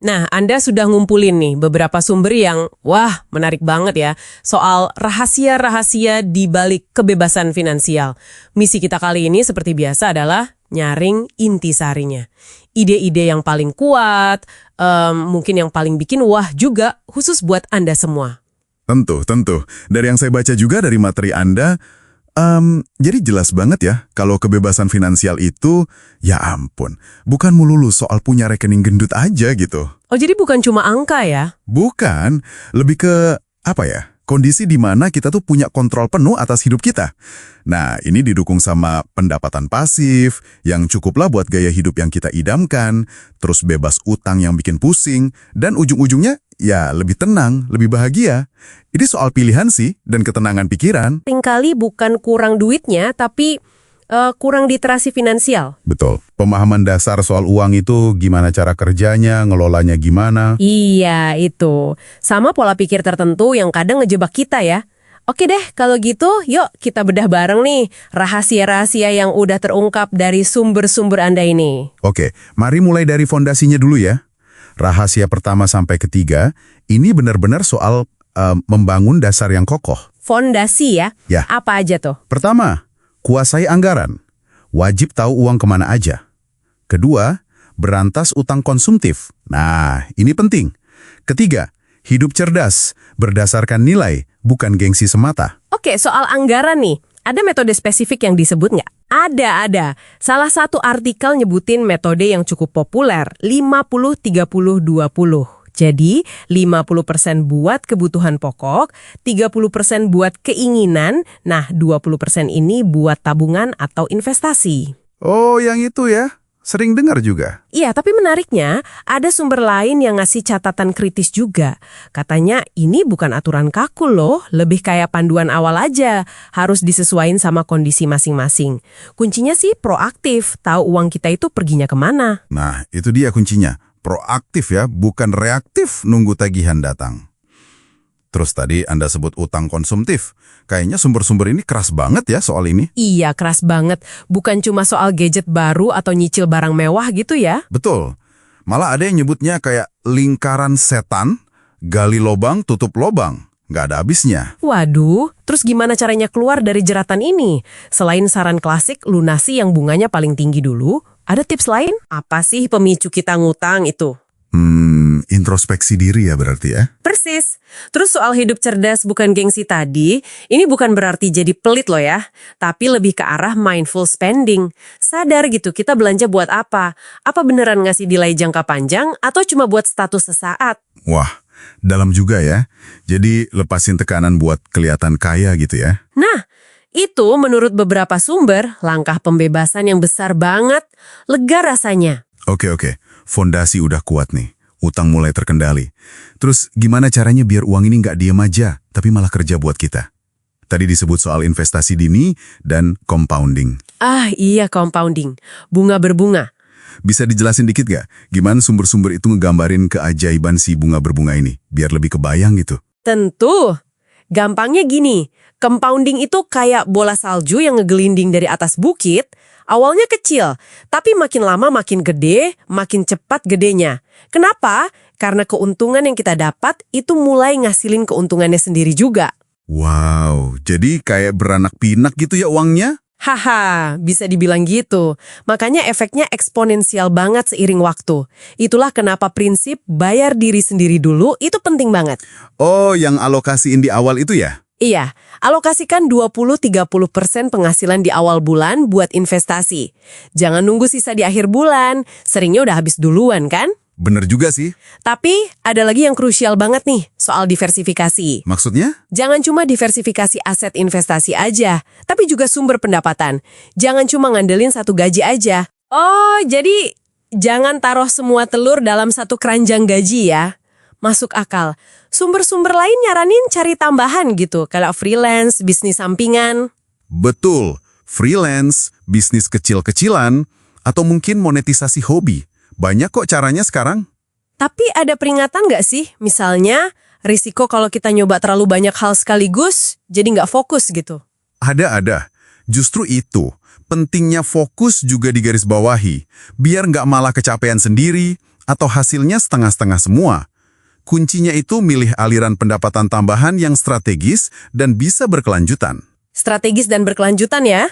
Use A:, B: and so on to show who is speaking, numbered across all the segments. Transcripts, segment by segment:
A: Nah, Anda sudah ngumpulin nih beberapa sumber yang, wah, menarik banget ya, soal rahasia-rahasia di balik kebebasan finansial. Misi kita kali ini seperti biasa adalah nyaring intisarinya. Ide-ide yang paling kuat, mungkin yang paling bikin wah juga, khusus buat Anda semua.
B: Tentu. Dari yang saya baca juga dari materi Anda, jadi jelas banget ya, kalau kebebasan finansial itu, ya ampun, bukan melulu soal punya rekening gendut aja gitu.
A: Oh, jadi bukan cuma angka ya?
B: Bukan, lebih ke, kondisi di mana kita tuh punya kontrol penuh atas hidup kita. Nah, ini didukung sama pendapatan pasif, yang cukuplah buat gaya hidup yang kita idamkan, terus bebas utang yang bikin pusing, dan ujung-ujungnya, ya lebih tenang, lebih bahagia. Ini soal pilihan sih, dan ketenangan pikiran.
A: Seringkali bukan kurang duitnya, tapi kurang literasi finansial.
B: Betul. Pemahaman dasar soal uang itu gimana cara kerjanya, ngelolanya gimana.
A: Iya, itu. Sama pola pikir tertentu yang kadang ngejebak kita ya. Oke deh, kalau gitu yuk kita bedah bareng nih rahasia-rahasia yang udah terungkap dari sumber-sumber Anda ini.
B: Oke, mari mulai dari fondasinya dulu ya. Rahasia pertama sampai ketiga, ini benar-benar soal membangun dasar yang kokoh.
A: Fondasi ya?
B: Ya.
A: Apa aja tuh?
B: Pertama, kuasai anggaran. Wajib tahu uang kemana aja. Kedua, berantas utang konsumtif. Nah, ini penting. Ketiga, hidup cerdas, berdasarkan nilai, bukan gengsi semata.
A: Oke, soal anggaran nih. Ada metode spesifik yang disebut nggak? Ada. Salah satu artikel nyebutin metode yang cukup populer, 50-30-20. Jadi, 50% buat kebutuhan pokok, 30% buat keinginan, nah 20% ini buat tabungan atau investasi.
B: Oh, yang itu ya. Sering dengar juga.
A: Iya, tapi menariknya, ada sumber lain yang ngasih catatan kritis juga. Katanya, ini bukan aturan kaku loh, lebih kayak panduan awal aja. Harus disesuaikan sama kondisi masing-masing. Kuncinya sih proaktif, tahu uang kita itu perginya kemana.
B: Nah, itu dia kuncinya. Proaktif ya, bukan reaktif nunggu tagihan datang. Terus tadi Anda sebut utang konsumtif. Kayaknya sumber-sumber ini keras banget ya soal ini.
A: Iya, keras banget. Bukan cuma soal gadget baru atau nyicil barang mewah gitu ya.
B: Betul. Malah ada yang nyebutnya kayak lingkaran setan, gali lobang, tutup lobang. Nggak ada habisnya.
A: Waduh, terus gimana caranya keluar dari jeratan ini? Selain saran klasik, lunasi yang bunganya paling tinggi dulu, ada tips lain? Apa sih pemicu kita ngutang itu?
B: Introspeksi diri ya berarti ya?
A: Persis. Terus soal hidup cerdas bukan gengsi tadi, ini bukan berarti jadi pelit loh ya, tapi lebih ke arah mindful spending. Sadar gitu, kita belanja buat apa? Apa beneran ngasih nilai jangka panjang atau cuma buat status sesaat?
B: Wah, dalam juga ya. Jadi lepasin tekanan buat kelihatan kaya gitu ya?
A: Nah, itu menurut beberapa sumber, langkah pembebasan yang besar banget, lega rasanya.
B: Oke. Fondasi udah kuat nih. Utang mulai terkendali. Terus gimana caranya biar uang ini nggak diem aja, tapi malah kerja buat kita? Tadi disebut soal investasi dini dan compounding.
A: Ah iya, compounding. Bunga berbunga.
B: Bisa dijelasin dikit nggak? Gimana sumber-sumber itu ngegambarin keajaiban si bunga berbunga ini? Biar lebih kebayang gitu.
A: Tentu. Gampangnya gini, compounding itu kayak bola salju yang ngegelinding dari atas bukit. Awalnya kecil, tapi makin lama makin gede, makin cepat gedenya. Kenapa? Karena keuntungan yang kita dapat itu mulai ngasilin keuntungannya sendiri juga.
B: Wow, jadi kayak beranak pinak gitu ya uangnya?
A: Haha, bisa dibilang gitu. Makanya efeknya eksponensial banget seiring waktu. Itulah kenapa prinsip bayar diri sendiri dulu itu penting banget.
B: Oh, yang alokasiin di awal itu ya?
A: Iya, alokasikan 20-30% penghasilan di awal bulan buat investasi. Jangan nunggu sisa di akhir bulan, seringnya udah habis duluan kan?
B: Bener juga sih.
A: Tapi ada lagi yang krusial banget nih, soal diversifikasi.
B: Maksudnya?
A: Jangan cuma diversifikasi aset investasi aja, tapi juga sumber pendapatan. Jangan cuma ngandelin satu gaji aja. Oh, jadi jangan taruh semua telur dalam satu keranjang gaji ya. Masuk akal. Sumber-sumber lain nyaranin cari tambahan gitu, kayak freelance, bisnis sampingan.
B: Betul. Freelance, bisnis kecil-kecilan, atau mungkin monetisasi hobi. Banyak kok caranya sekarang.
A: Tapi ada peringatan nggak sih? Misalnya, risiko kalau kita nyoba terlalu banyak hal sekaligus, jadi nggak fokus gitu.
B: Ada. Justru itu, pentingnya fokus juga digarisbawahi. Biar nggak malah kecapean sendiri, atau hasilnya setengah-setengah semua. Kuncinya itu milih aliran pendapatan tambahan yang strategis dan bisa berkelanjutan.
A: Strategis dan berkelanjutan ya?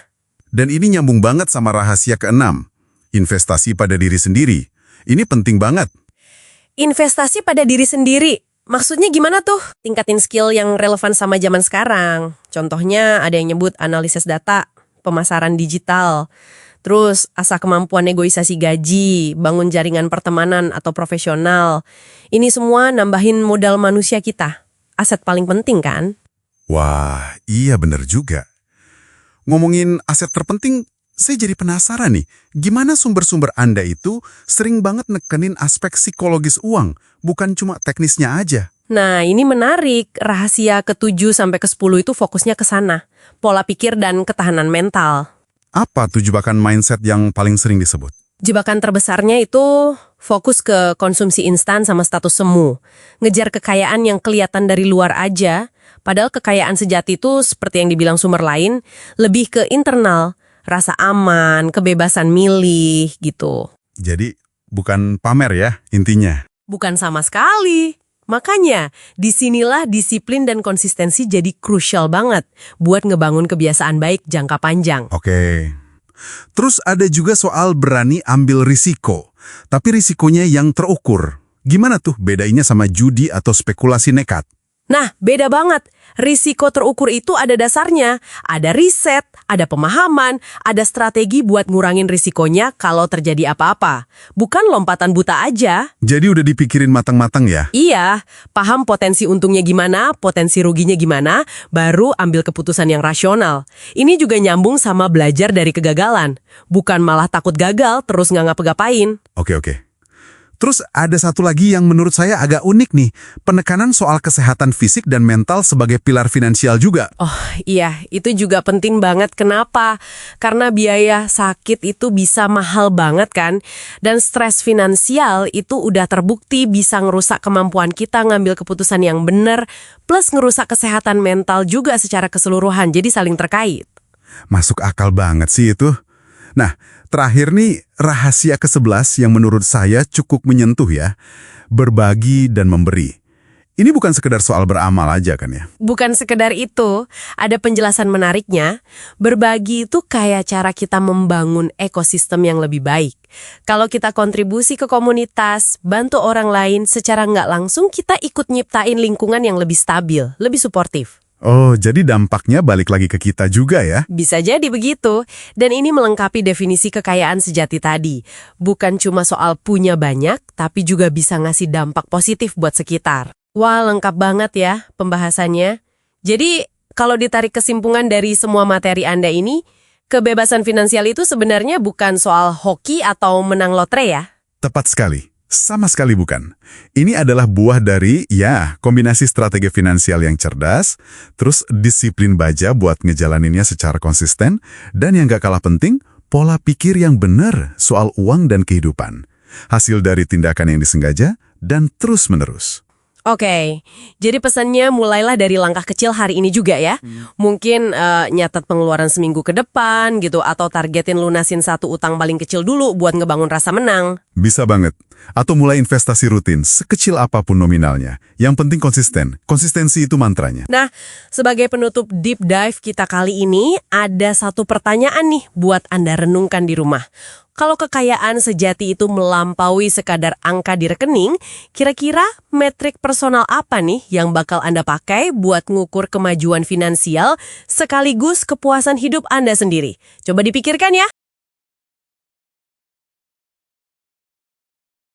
B: Dan ini nyambung banget sama rahasia keenam, investasi pada diri sendiri. Ini penting banget.
A: Investasi pada diri sendiri. Maksudnya gimana tuh? Tingkatin skill yang relevan sama zaman sekarang. Contohnya ada yang nyebut analisis data, pemasaran digital, terus asah kemampuan negosiasi gaji, bangun jaringan pertemanan atau profesional. Ini semua nambahin modal manusia kita. Aset paling penting kan?
B: Wah, iya bener juga. Ngomongin aset terpenting, saya jadi penasaran nih, gimana sumber-sumber Anda itu sering banget nekenin aspek psikologis uang, bukan cuma teknisnya aja.
A: Nah, ini menarik. Rahasia ke-7 sampai ke-10 itu fokusnya ke sana. Pola pikir dan ketahanan mental.
B: Apa tuh jebakan mindset yang paling sering disebut?
A: Jebakan terbesarnya itu fokus ke konsumsi instan sama status semu. Ngejar kekayaan yang kelihatan dari luar aja, padahal kekayaan sejati itu seperti yang dibilang sumber lain, lebih ke internal. Rasa aman, kebebasan milih, gitu.
B: Jadi, bukan pamer ya, intinya.
A: Bukan sama sekali. Makanya, disinilah disiplin dan konsistensi jadi krusial banget buat ngebangun kebiasaan baik jangka panjang.
B: Oke. Terus ada juga soal berani ambil risiko. Tapi risikonya yang terukur. Gimana tuh bedainya sama judi atau spekulasi nekat?
A: Nah, beda banget. Risiko terukur itu ada dasarnya. Ada riset, ada pemahaman, ada strategi buat ngurangin risikonya kalau terjadi apa-apa. Bukan lompatan buta aja.
B: Jadi udah dipikirin matang-matang ya?
A: Iya, paham potensi untungnya gimana, potensi ruginya gimana, baru ambil keputusan yang rasional. Ini juga nyambung sama belajar dari kegagalan. Bukan malah takut gagal terus nggak ngapa-ngapain.
B: Oke. Terus ada satu lagi yang menurut saya agak unik nih, penekanan soal kesehatan fisik dan mental sebagai pilar finansial juga.
A: Oh iya, itu juga penting banget. Kenapa? Karena biaya sakit itu bisa mahal banget kan, dan stres finansial itu udah terbukti bisa ngerusak kemampuan kita ngambil keputusan yang benar, plus ngerusak kesehatan mental juga secara keseluruhan, jadi saling terkait.
B: Masuk akal banget sih itu. Nah, terakhir nih, rahasia ke-11 yang menurut saya cukup menyentuh ya. Berbagi dan memberi. Ini bukan sekedar soal beramal aja kan ya?
A: Bukan sekedar itu, ada penjelasan menariknya. Berbagi itu kayak cara kita membangun ekosistem yang lebih baik. Kalau kita kontribusi ke komunitas, bantu orang lain, secara nggak langsung kita ikut nyiptain lingkungan yang lebih stabil, lebih suportif.
B: Oh, jadi dampaknya balik lagi ke kita juga ya?
A: Bisa jadi begitu. Dan ini melengkapi definisi kekayaan sejati tadi. Bukan cuma soal punya banyak, tapi juga bisa ngasih dampak positif buat sekitar. Wah, lengkap banget ya pembahasannya. Jadi, kalau ditarik kesimpulan dari semua materi Anda ini, kebebasan finansial itu sebenarnya bukan soal hoki atau menang lotre ya?
B: Tepat sekali. Sama sekali bukan. Ini adalah buah dari, kombinasi strategi finansial yang cerdas, terus disiplin baja buat ngejalaninnya secara konsisten, dan yang gak kalah penting, pola pikir yang benar soal uang dan kehidupan. Hasil dari tindakan yang disengaja dan terus-menerus.
A: Oke, jadi pesannya mulailah dari langkah kecil hari ini juga ya. Mungkin nyatet pengeluaran seminggu ke depan gitu, atau targetin lunasin satu utang paling kecil dulu buat ngebangun rasa menang.
B: Bisa banget. Atau mulai investasi rutin, sekecil apapun nominalnya. Yang penting konsisten. Konsistensi itu mantranya.
A: Nah, sebagai penutup deep dive kita kali ini, ada satu pertanyaan nih buat Anda renungkan di rumah. Kalau kekayaan sejati itu melampaui sekadar angka di rekening, kira-kira metrik personal apa nih yang bakal Anda pakai buat ngukur kemajuan finansial sekaligus kepuasan hidup Anda sendiri? Coba dipikirkan ya.